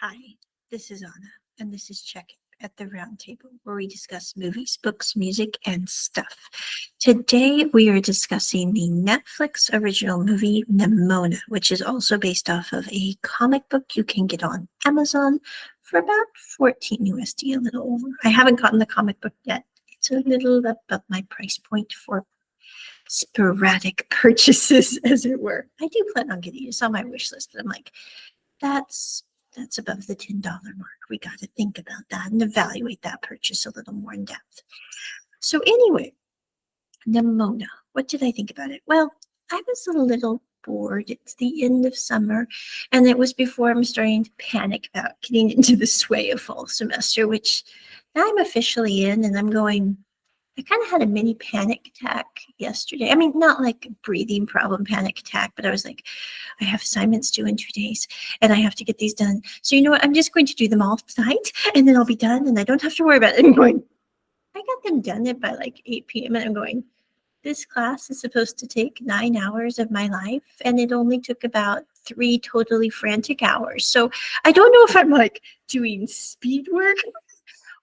Hi, this is Onna, and this is Check It at the Round Table, where we discuss movies, books, music, and stuff. Today, we are discussing the Netflix original movie Nimona, which is also based off of a comic book you can get on Amazon for about 14 USD, a little over. I haven't gotten the comic book yet. It's a little above my price point for sporadic purchases, as it were. I do plan on getting it. It's on my wish list, but I'm like, that's that's above the $10 mark. We got to think about that and evaluate that purchase a little more in depth. So anyway, Nimona. What did I think about it? Well, I was a little bored. It's the end of summer, and it was before I'm starting to panic about getting into the sway of fall semester, which now I'm officially in, and I'm going, I kind of had a mini panic attack yesterday. I mean, not like a breathing problem panic attack, but I was like, I have assignments due in 2 days and I have to get these done. So you know what? I'm just going to do them all tonight and then I'll be done and I don't have to worry about it. And going, I got them done by like 8 p.m. and I'm going, this class is supposed to take 9 hours of my life and it only took about 3 totally frantic hours. So I don't know if I'm like doing speed work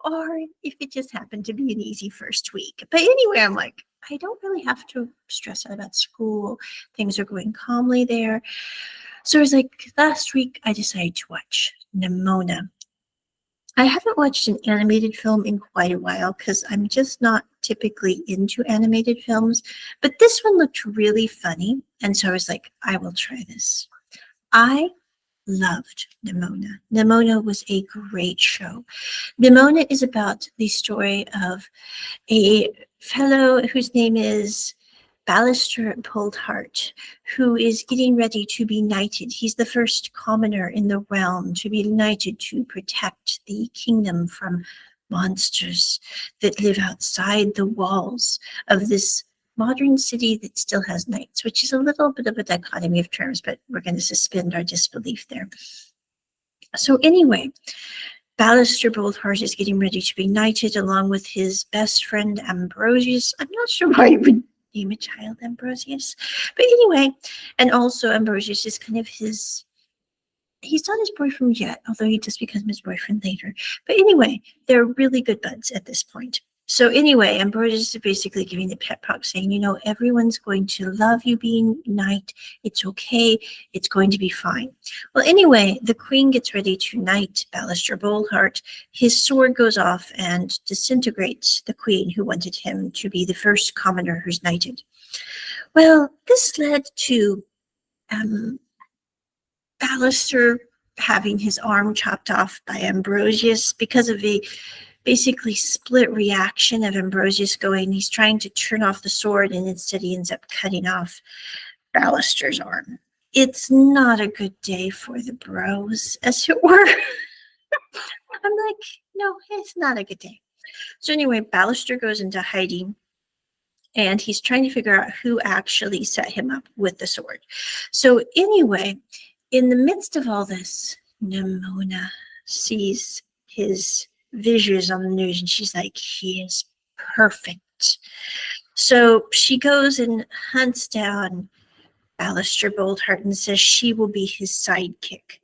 or if it just happened to be an easy first week. But anyway, I'm like, I don't really have to stress out about school. Things are going calmly there. So it was like last week, I decided to watch Nimona. I haven't watched an animated film in quite a while because I'm just not typically into animated films. But this one looked really funny. And so I was like, I will try this. I loved Nimona. Nimona was a great show. Nimona is about the story of a fellow whose name is Ballister Heart, who is getting ready to be knighted. He's the first commoner in the realm to be knighted to protect the kingdom from monsters that live outside the walls of this modern city that still has knights, which is a little bit of a dichotomy of terms, but we're going to suspend our disbelief there. So anyway, Ballister Heart is getting ready to be knighted along with his best friend Ambrosious. I'm not sure why you would name a child Ambrosious, but anyway, and also Ambrosious is kind of he's not his boyfriend yet, although he just becomes his boyfriend later. But anyway, they're really good buds at this point. So anyway, Ambrosious is basically giving the pep talk saying, you know, everyone's going to love you being knight. It's okay. It's going to be fine. Well, anyway, the queen gets ready to knight Ballister Heart. His sword goes off and disintegrates the queen who wanted him to be the first commoner who's knighted. Well, this led to Ballister having his arm chopped off by Ambrosious because of a basically split reaction of Ambrosious going, he's trying to turn off the sword and instead he ends up cutting off Ballister's arm. It's not a good day for the bros, as it were. I'm like, no, it's not a good day. So anyway, Ballister goes into hiding and he's trying to figure out who actually set him up with the sword. So anyway, in the midst of all this, Nimona sees his visuals on the news and she's like, he is perfect. So she goes and hunts down Ballister Heart and says she will be his sidekick.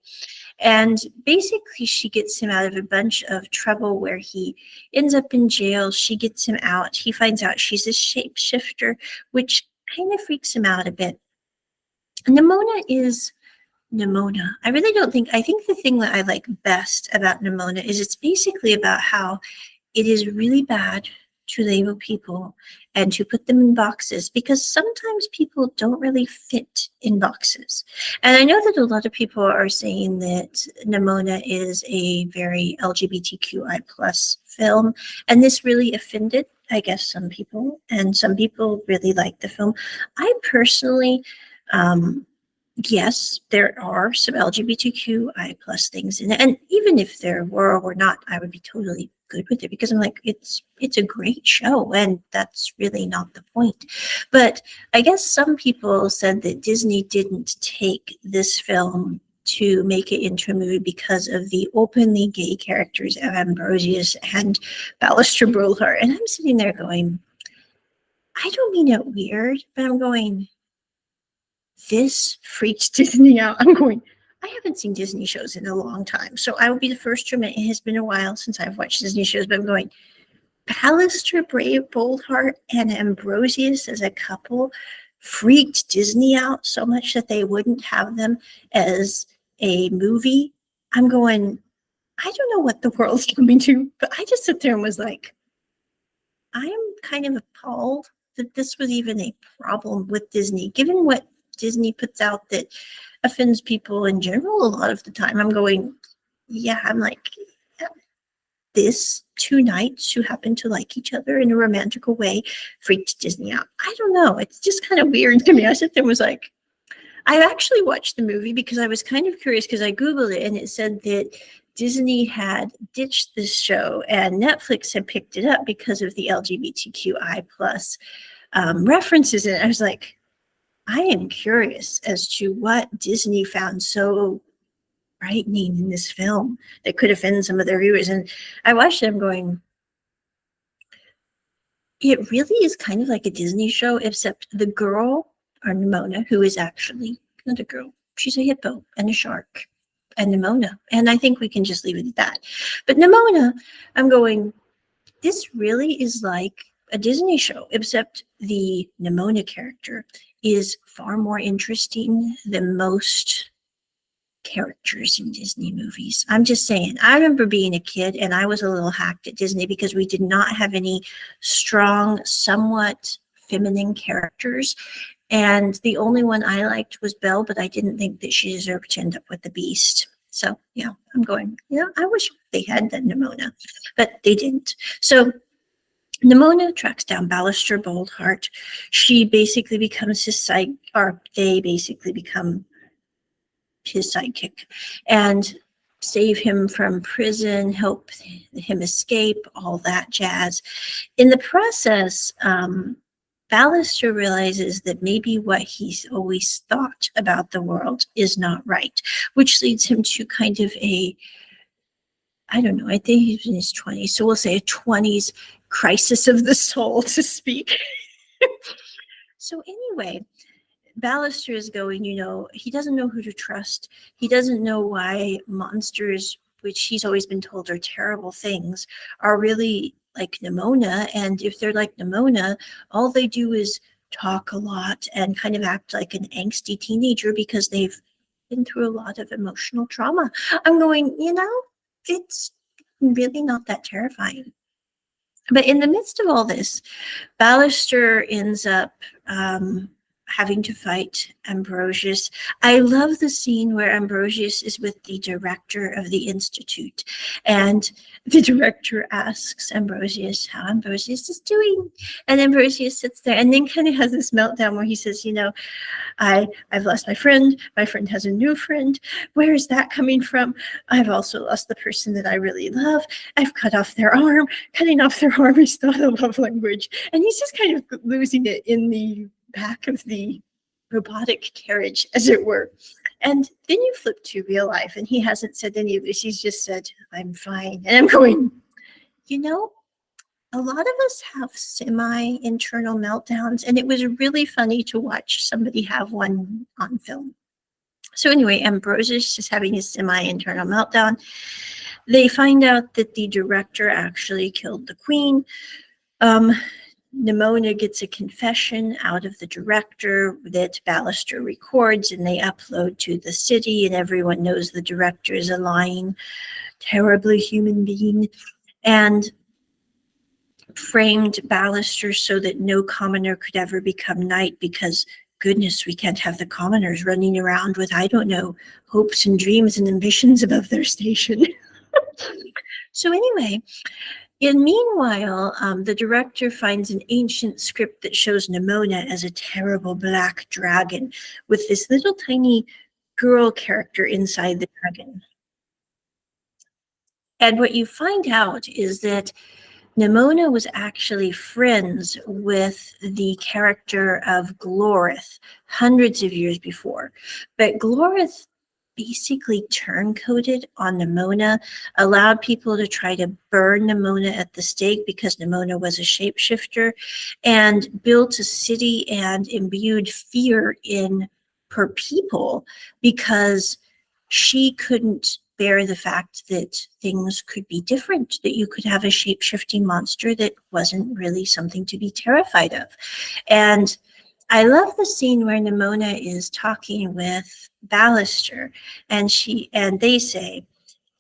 And basically she gets him out of a bunch of trouble where he ends up in jail. She gets him out. He finds out she's a shapeshifter, which kind of freaks him out a bit. Nimona is Nimona. I think the thing that I like best about Nimona is it's basically about how it is really bad to label people and to put them in boxes because sometimes people don't really fit in boxes. And I know that a lot of people are saying that Nimona is a very LGBTQI plus film, and this really offended, I guess, some people, and some people really like the film. I personally, yes, there are some LGBTQI plus things in it. And even if there were or not, I would be totally good with it because I'm like, it's a great show and that's really not the point. But I guess some people said that Disney didn't take this film to make it into a movie because of the openly gay characters of Ambrosious and Ballister Heart. And I'm sitting there going, I don't mean it weird, but I'm going, this freaks Disney out. I'm going, I haven't seen Disney shows in a long time, so I will be the first to admit it has been a while since I've watched Disney shows, but I'm going, Ballister, Brave, Boldheart, and Ambrosious as a couple freaked Disney out so much that they wouldn't have them as a movie. I'm going, I don't know what the world's coming to, but I just sit there and was like, I'm kind of appalled that this was even a problem with Disney, given what Disney puts out that offends people in general a lot of the time. I'm going, yeah, I'm like, yeah, this two knights who happen to like each other in a romantical way freaked Disney out. I don't know. It's just kind of weird to me. I sit there and was like, I actually watched the movie because I was kind of curious because I Googled it and it said that Disney had ditched this show and Netflix had picked it up because of the LGBTQI plus references in it. I was like, I am curious as to what Disney found so frightening in this film that could offend some of their viewers. And I watched them going, it really is kind of like a Disney show, except the girl, or Nimona, who is actually not a girl. She's a hippo and a shark and Nimona. And I think we can just leave it at that. But Nimona, I'm going, this really is like a Disney show, except the Nimona character is far more interesting than most characters in Disney movies. I'm just saying, I remember being a kid and I was a little hacked at Disney because we did not have any strong, somewhat feminine characters. And the only one I liked was Belle, but I didn't think that she deserved to end up with the Beast. So, yeah, I'm going, I wish they had the Nimona, but they didn't. So Nimona tracks down Ballister Boldheart. She basically becomes his they basically become his sidekick and save him from prison, help him escape, all that jazz. In the process, Ballister realizes that maybe what he's always thought about the world is not right, which leads him to kind of I don't know, I think he's in his 20s, so we'll say a 20s crisis of the soul, to speak. So anyway, Ballister is going, he doesn't know who to trust. He doesn't know why monsters, which he's always been told are terrible things, are really like Nimona. And if they're like Nimona, all they do is talk a lot and kind of act like an angsty teenager because they've been through a lot of emotional trauma. I'm going, it's really not that terrifying. But in the midst of all this, Ballister ends up having to fight Ambrosious. I love the scene where Ambrosious is with the director of the Institute, and the director asks Ambrosious how Ambrosious is doing. And Ambrosious sits there and then kind of has this meltdown where he says, I've lost my friend. My friend has a new friend. Where is that coming from? I've also lost the person that I really love. I've cut off their arm. Cutting off their arm is not a love language. And he's just kind of losing it in the back of the robotic carriage, as it were. And then you flip to real life, and he hasn't said any of this. He's just said, I'm fine. And I'm going, a lot of us have semi-internal meltdowns, and it was really funny to watch somebody have one on film. So anyway, Ambrosious is having his semi-internal meltdown. They find out that the director actually killed the queen. Nimona gets a confession out of the director that Ballister records, and they upload to the city, and everyone knows the director is a lying, terribly human being, and framed Ballister so that no commoner could ever become knight because, goodness, we can't have the commoners running around with, I don't know, hopes and dreams and ambitions above their station. So anyway, meanwhile, the director finds an ancient script that shows Nimona as a terrible black dragon with this little tiny girl character inside the dragon. And what you find out is that Nimona was actually friends with the character of Glorith hundreds of years before. But Glorith basically turncoated on Nimona, allowed people to try to burn Nimona at the stake because Nimona was a shapeshifter, and built a city and imbued fear in her people because she couldn't bear the fact that things could be different, that you could have a shape-shifting monster that wasn't really something to be terrified of. And I love the scene where Nimona is talking with Ballister, and they say,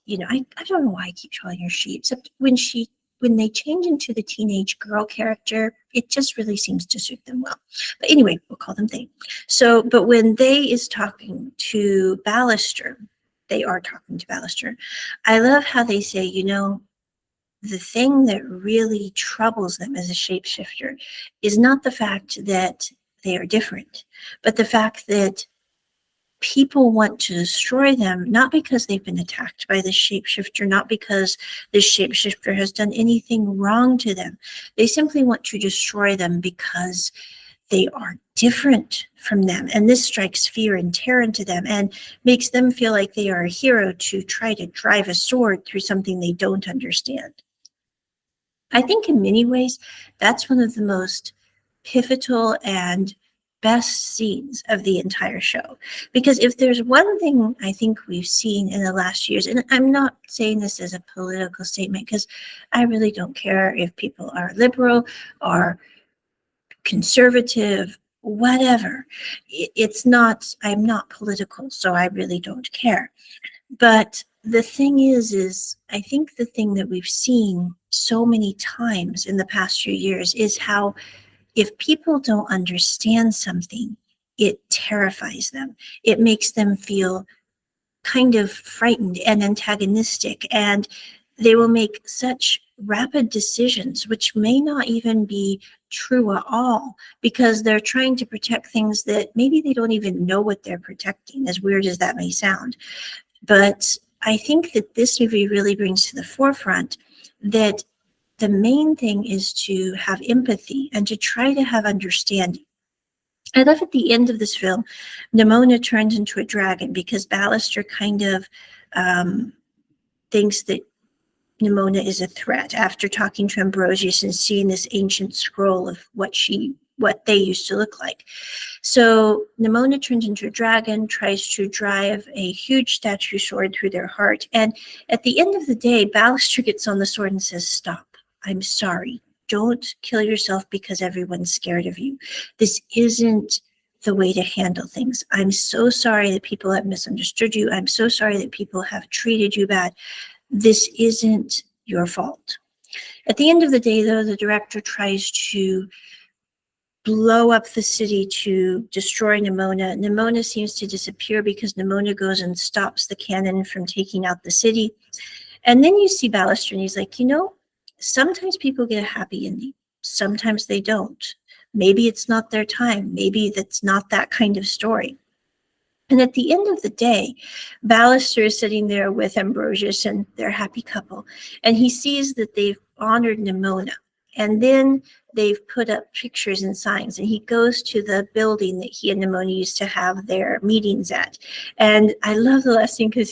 I don't know why I keep calling her she, except when they change into the teenage girl character, it just really seems to suit them well. But anyway, we'll call them they. So, but when they is talking to Ballister, they are talking to Ballister. I love how they say, the thing that really troubles them as a shapeshifter is not the fact that they are different, but the fact that people want to destroy them, not because they've been attacked by the shapeshifter, not because the shapeshifter has done anything wrong to them. They simply want to destroy them because they are different from them. And this strikes fear and terror into them and makes them feel like they are a hero to try to drive a sword through something they don't understand. I think in many ways, that's one of the most pivotal and best scenes of the entire show. Because if there's one thing I think we've seen in the last years, and I'm not saying this as a political statement because I really don't care if people are liberal or conservative, whatever. I'm not political, so I really don't care. But the thing is I think the thing that we've seen so many times in the past few years is how if people don't understand something, it terrifies them. It makes them feel kind of frightened and antagonistic, and they will make such rapid decisions, which may not even be true at all, because they're trying to protect things that maybe they don't even know what they're protecting, as weird as that may sound. But I think that this movie really brings to the forefront that the main thing is to have empathy and to try to have understanding. I love at the end of this film, Nimona turns into a dragon because Ballister kind of thinks that Nimona is a threat after talking to Ambrosious and seeing this ancient scroll of what they used to look like. So Nimona turns into a dragon, tries to drive a huge statue sword through their heart. And at the end of the day, Ballister gets on the sword and says, "Stop. I'm sorry. Don't kill yourself because everyone's scared of you. This isn't the way to handle things. I'm so sorry that people have misunderstood you. I'm so sorry that people have treated you bad. This isn't your fault." At the end of the day, though, the director tries to blow up the city to destroy Nimona. Nimona seems to disappear because Nimona goes and stops the cannon from taking out the city. And then you see Ballister and he's like, sometimes people get a happy ending. Sometimes they don't. Maybe it's not their time. Maybe that's not that kind of story. And at the end of the day, Ballister is sitting there with Ambrosious and their happy couple, and he sees that they've honored Nimona. And then they've put up pictures and signs, and he goes to the building that he and Nimona used to have their meetings at. And I love the last scene because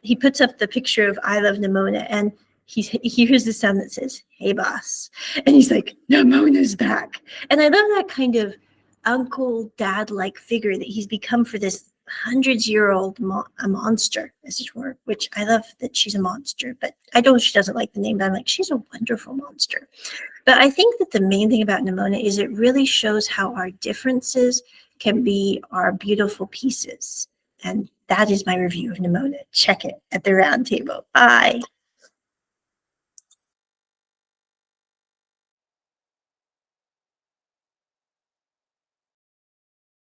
he puts up the picture of "I love Nimona," and he hears the sound that says, "Hey, boss." And he's like, "Nimona's back." And I love that kind of uncle dad-like figure that he's become for this hundreds-year-old monster, as it were, which I love that she's a monster, but I know she doesn't like the name, but I'm like, she's a wonderful monster. But I think that the main thing about Nimona is it really shows how our differences can be our beautiful pieces. And that is my review of Nimona. Check it at the round table. Bye.